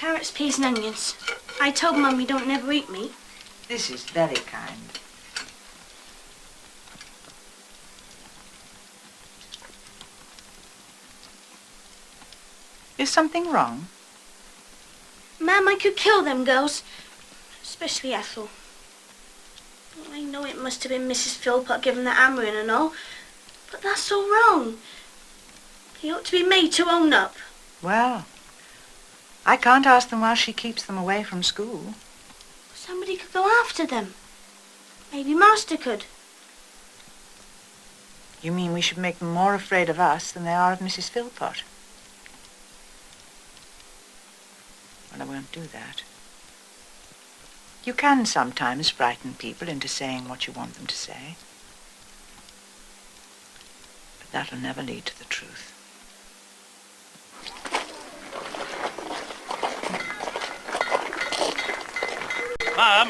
Carrots, peas and onions. I told Mum we don't never eat meat. This is very kind. Is something wrong? Ma'am, I could kill them girls. Especially Ethel. I know it must have been Mrs. Philpott giving the hammering and all, but that's all wrong. He ought to be made to own up. Well, I can't ask them while she keeps them away from school. Somebody could go after them. Maybe Master could. You mean we should make them more afraid of us than they are of Mrs. Philpott? Well, I won't do that. You can sometimes frighten people into saying what you want them to say. But that'll never lead to the truth. Ma'am,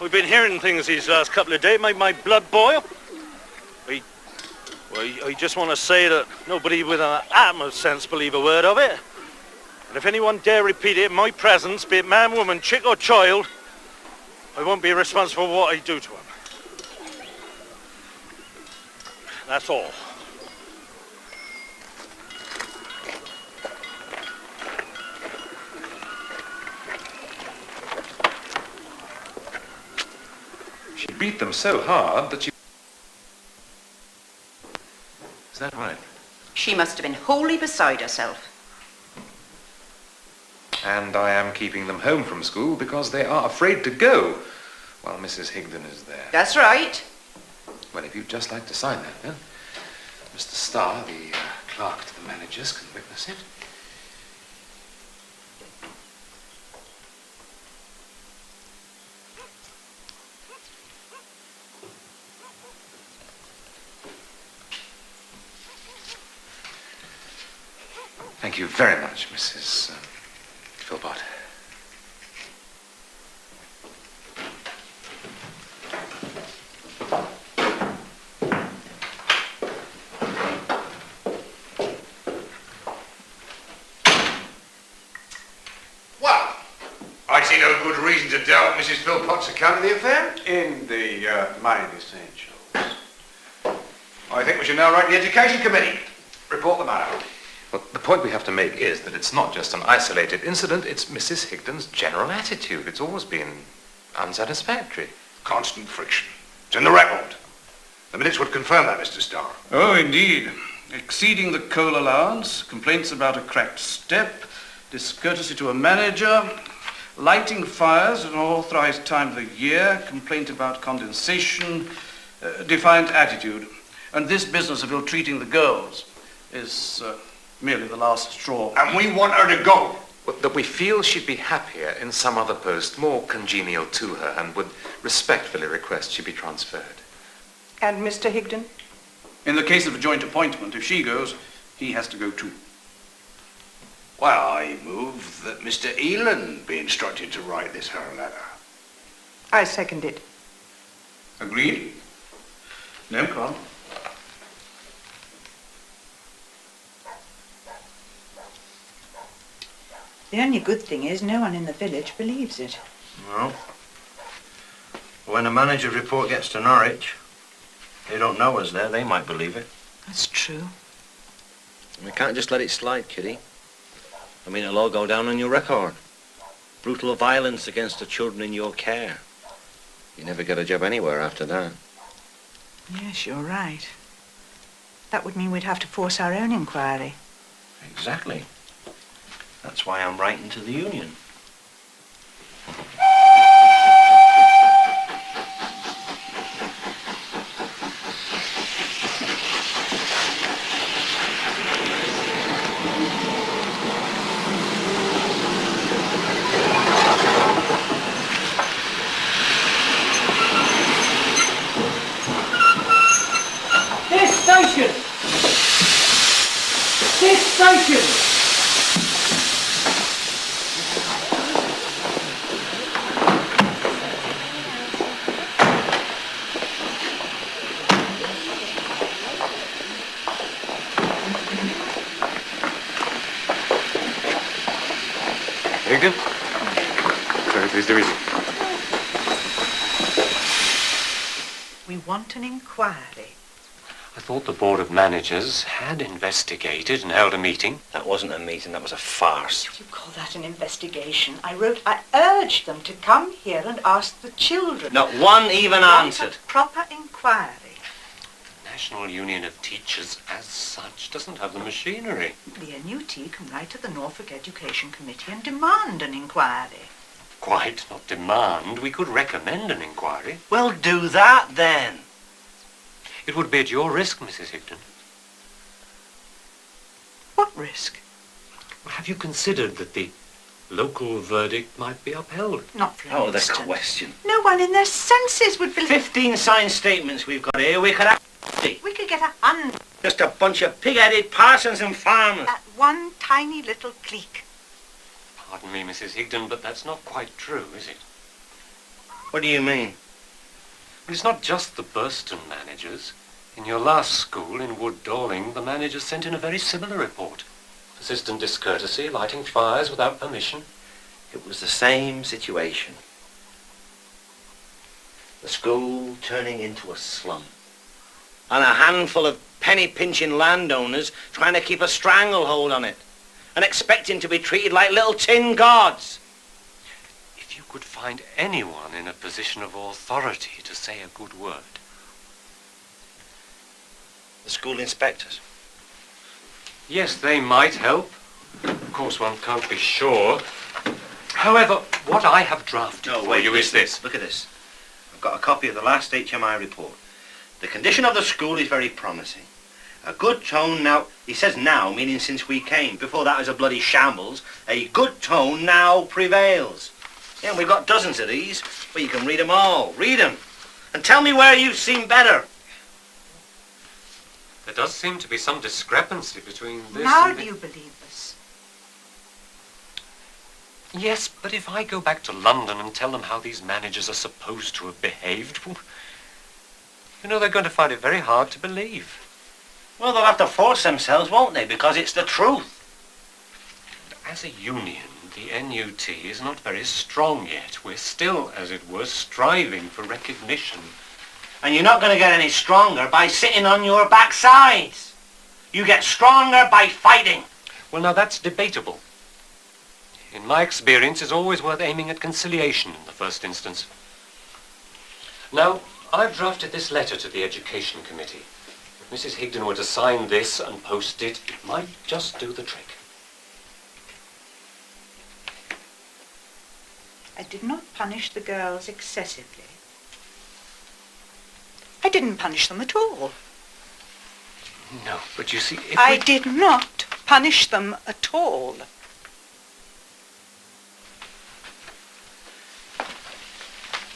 we've been hearing things these last couple of days, made my blood boil. I just want to say that nobody with an atom of sense believe a word of it. And if anyone dare repeat it in my presence, be it man, woman, chick or child, I won't be responsible for what I do to them. That's all. She beat them so hard that she... Is that right? She must have been wholly beside herself. And I am keeping them home from school because they are afraid to go while Mrs. Higden is there. That's right. Well, if you'd just like to sign that, then. Mr. Starr, the clerk to the managers, can witness it. Thank you very much, Mrs. Philpott. Well, I see no good reason to doubt Mrs. Philpott's account of the affair. In the main essentials. I think we should now write the Education Committee. Report the matter. Well, the point we have to make is that it's not just an isolated incident, it's Mrs. Higden's general attitude. It's always been unsatisfactory. Constant friction. It's in the record. The minutes would confirm that, Mr. Starr. Oh, indeed. Exceeding the coal allowance, complaints about a cracked step, discourtesy to a manager, lighting fires at an authorized time of the year, complaint about condensation, defiant attitude. And this business of ill-treating the girls is merely the last straw. And we want her to go. Well, that we feel she'd be happier in some other post, more congenial to her, and would respectfully request she be transferred. And Mr. Higden? In the case of a joint appointment, if she goes, he has to go too. Well, I move that Mr. Eland be instructed to write this her letter. I second it. Agreed? No problem. The only good thing is no one in the village believes it. Well, when a manager report gets to Norwich, they don't know us there, they might believe it. That's true. We can't just let it slide, Kitty. I mean, it'll all go down on your record. Brutal violence against the children in your care. You never get a job anywhere after that. Yes, you're right. That would mean we'd have to force our own inquiry. Exactly. That's why I'm writing to the union. This station! Higden? Very pleased to meet you. We want an inquiry. I thought the Board of Managers had investigated and held a meeting. That wasn't a meeting, that was a farce. You call that an investigation? I urged them to come here and ask the children. Not one even answered. A proper inquiry. The National Union of Teachers, as such, doesn't have the machinery. The NUT can write to the Norfolk Education Committee and demand an inquiry. Quite, not demand. We could recommend an inquiry. Well, do that then. It would be at your risk, Mrs. Higden. What risk? Have you considered that the local verdict might be upheld? Not for an Oh, the instant. question. No one in their senses would believe... 15 signed statements we've got here. We could have... We could get 100. Just a bunch of pig-headed parsons and farmers. That one tiny little clique. Pardon me, Mrs. Higden, but that's not quite true, is it? What do you mean? Well, it's not just the Burston managers. In your last school in Wood Dawling, the managers sent in a very similar report. Persistent discourtesy, lighting fires without permission. It was the same situation. The school turning into a slum. And a handful of penny-pinching landowners trying to keep a stranglehold on it. And expecting to be treated like little tin gods. If you could find anyone in a position of authority to say a good word. The school inspectors. Yes, they might help. Of course, one can't be sure. However, what I have drafted for you is this. Look at this. I've got a copy of the last HMI report. The condition of the school is very promising. A good tone now, he says now, meaning since we came. Before that was a bloody shambles. A good tone now prevails. Yeah, and we've got dozens of these, but you can read them all. Read them. And tell me where you've seen better. There does seem to be some discrepancy between this Now and do you believe us? Yes, but if I go back to London and tell them how these managers are supposed to have behaved, well, you know, they're going to find it very hard to believe. Well, they'll have to force themselves, won't they? Because it's the truth. As a union, the NUT is not very strong yet. We're still, as it were, striving for recognition. And you're not going to get any stronger by sitting on your backsides. You get stronger by fighting. Well, now that's debatable. In my experience, it's always worth aiming at conciliation in the first instance. Now, I've drafted this letter to the Education Committee. If Mrs. Higden were to sign this and post it, it might just do the trick. I did not punish the girls excessively. I didn't punish them at all. No, but you see, if I did not punish them at all.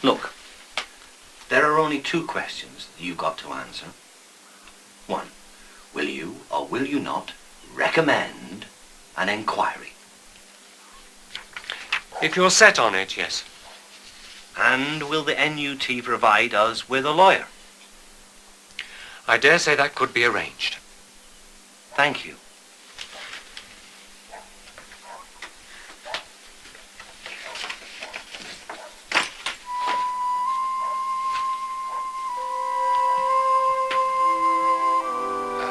Look, there are only two questions that you've got to answer. One, will you or will you not recommend an inquiry? If you're set on it, yes. And will the NUT provide us with a lawyer? I dare say that could be arranged. Thank you.